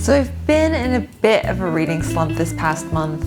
So I've been in a bit of a reading slump this past month.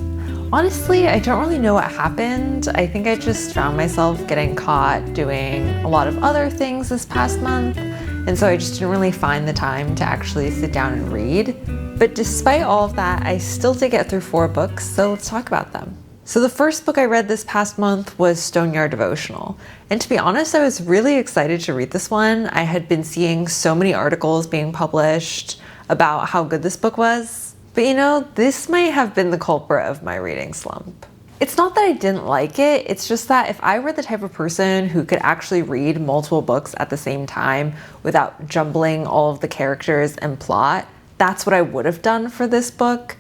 Honestly, I don't really know what happened. I think I just found myself getting caught doing a lot of other things this past month, and so I just didn't really find the time to actually sit down and read. But despite all of that, I still did get through 4 books, so let's talk about them. So the first book I read this past month was Stoneyard Devotional. And to be honest, I was really excited to read this one. I had been seeing so many articles being published about how good this book was. But you know, this might have been the culprit of my reading slump. It's not that I didn't like it, it's just that if I were the type of person who could actually read multiple books at the same time without jumbling all of the characters and plot, that's what I would have done for this book,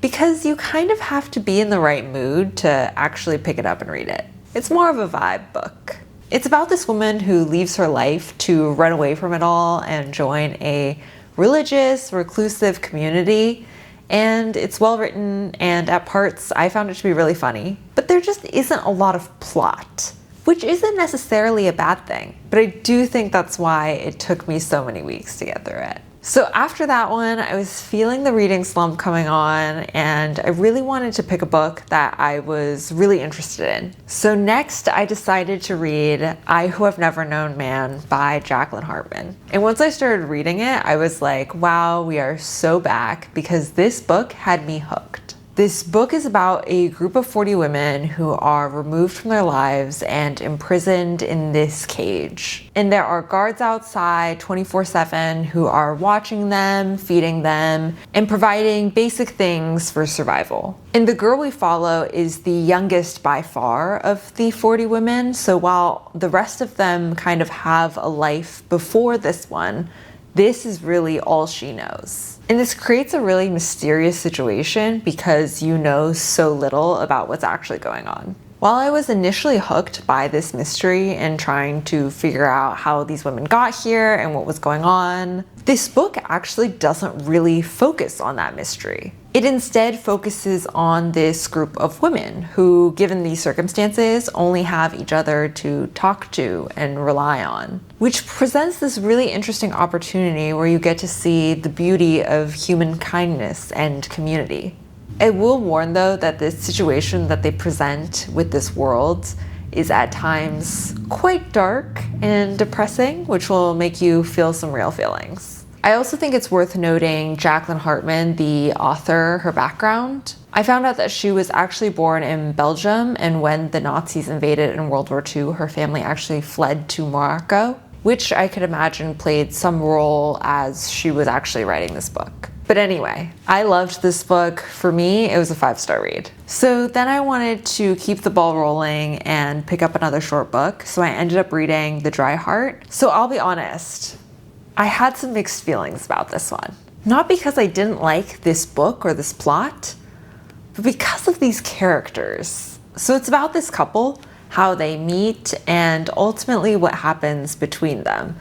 because you kind of have to be in the right mood to actually pick it up and read it. It's more of a vibe book. It's about this woman who leaves her life to run away from it all and join a religious, reclusive community. And it's well written, and at parts I found it to be really funny. But there just isn't a lot of plot, which isn't necessarily a bad thing. But I do think that's why it took me so many weeks to get through it. So after that one, I was feeling the reading slump coming on, and I really wanted to pick a book that I was really interested in. So next, I decided to read I Who Have Never Known Man by Jacqueline Hartman. And once I started reading it, I was like, wow, we are so back, because this book had me hooked. This book is about a group of 40 women who are removed from their lives and imprisoned in this cage. And there are guards outside 24/7 who are watching them, feeding them, and providing basic things for survival. And the girl we follow is the youngest by far of the 40 women, so while the rest of them kind of have a life before this one, this is really all she knows. And this creates a really mysterious situation because you know so little about what's actually going on. While I was initially hooked by this mystery and trying to figure out how these women got here and what was going on, this book actually doesn't really focus on that mystery. It instead focuses on this group of women who, given these circumstances, only have each other to talk to and rely on, which presents this really interesting opportunity where you get to see the beauty of human kindness and community. I will warn though that this situation that they present with this world is at times quite dark and depressing, which will make you feel some real feelings. I also think it's worth noting Jacqueline Hartman, the author, her background. I found out that she was actually born in Belgium, and when the Nazis invaded in World War II, her family actually fled to Morocco, which I could imagine played some role as she was actually writing this book. But anyway, I loved this book. For me, it was a 5-star read. So then I wanted to keep the ball rolling and pick up another short book, so I ended up reading The Dry Heart. So I'll be honest, I had some mixed feelings about this one. Not because I didn't like this book or this plot, but because of these characters. So it's about this couple, how they meet, and ultimately what happens between them,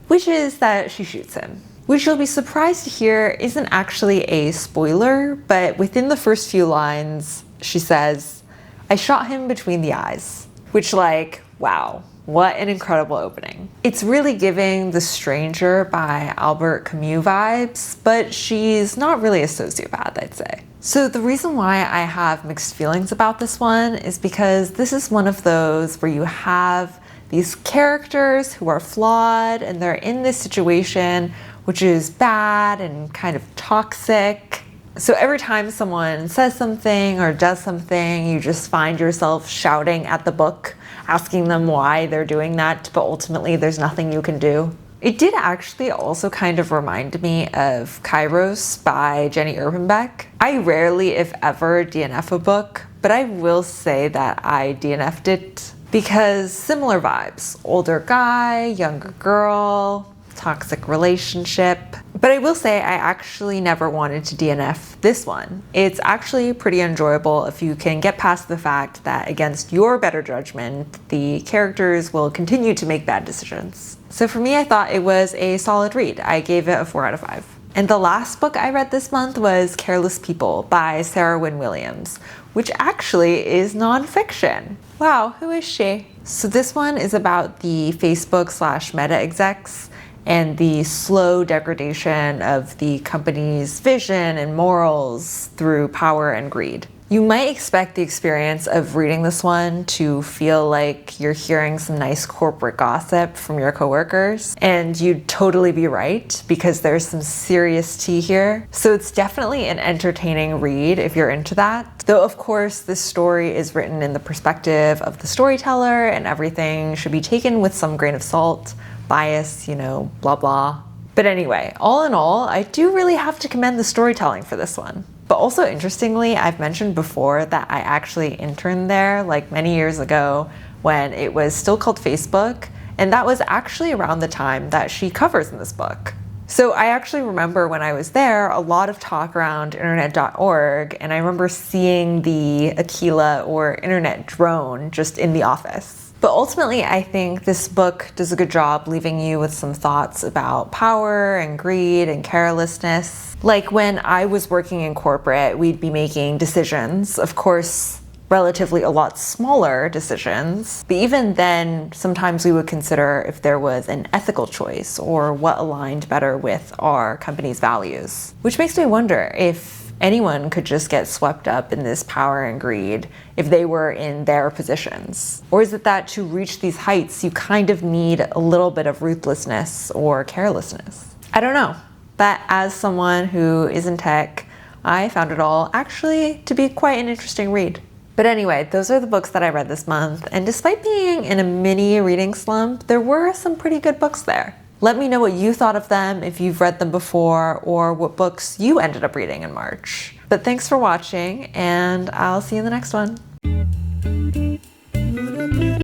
which is that she shoots him. Which you'll be surprised to hear isn't actually a spoiler, but within the first few lines, she says, "I shot him between the eyes," which, like, wow, what an incredible opening. It's really giving The Stranger by Albert Camus vibes, but she's not really a sociopath, I'd say. So the reason why I have mixed feelings about this one is because this is one of those where you have these characters who are flawed and they're in this situation which is bad and kind of toxic. So every time someone says something or does something, you just find yourself shouting at the book, asking them why they're doing that, but ultimately there's nothing you can do. It did actually also kind of remind me of Kairos by Jenny Erpenbeck. I rarely, if ever, DNF a book, but I will say that I DNF'd it because similar vibes. Older guy, younger girl, toxic relationship. But I will say I actually never wanted to DNF this one. It's actually pretty enjoyable if you can get past the fact that against your better judgment, the characters will continue to make bad decisions. So for me, I thought it was a solid read. I gave it a 4 out of 5. And the last book I read this month was Careless People by Sarah Wynne Williams, which actually is nonfiction. Wow, who is she? So this one is about the Facebook/Meta execs and the slow degradation of the company's vision and morals through power and greed. You might expect the experience of reading this one to feel like you're hearing some nice corporate gossip from your coworkers, and you'd totally be right because there's some serious tea here. So it's definitely an entertaining read if you're into that. Though of course this story is written in the perspective of the storyteller and everything should be taken with some grain of salt, bias, blah blah. But anyway, all in all, I do really have to commend the storytelling for this one. But also interestingly, I've mentioned before that I actually interned there like many years ago when it was still called Facebook, and that was actually around the time that she covers in this book. So I actually remember when I was there, a lot of talk around internet.org, and I remember seeing the Aquila or internet drone just in the office. But ultimately, I think this book does a good job leaving you with some thoughts about power and greed and carelessness. Like when I was working in corporate, we'd be making decisions, of course, relatively a lot smaller decisions. But even then, sometimes we would consider if there was an ethical choice or what aligned better with our company's values. Which makes me wonder if anyone could just get swept up in this power and greed if they were in their positions? Or is it that to reach these heights, you kind of need a little bit of ruthlessness or carelessness? I don't know. But as someone who is in tech, I found it all actually to be quite an interesting read. But anyway, those are the books that I read this month. And despite being in a mini reading slump, there were some pretty good books there. Let me know what you thought of them, if you've read them before, or what books you ended up reading in March. But thanks for watching, and I'll see you in the next one.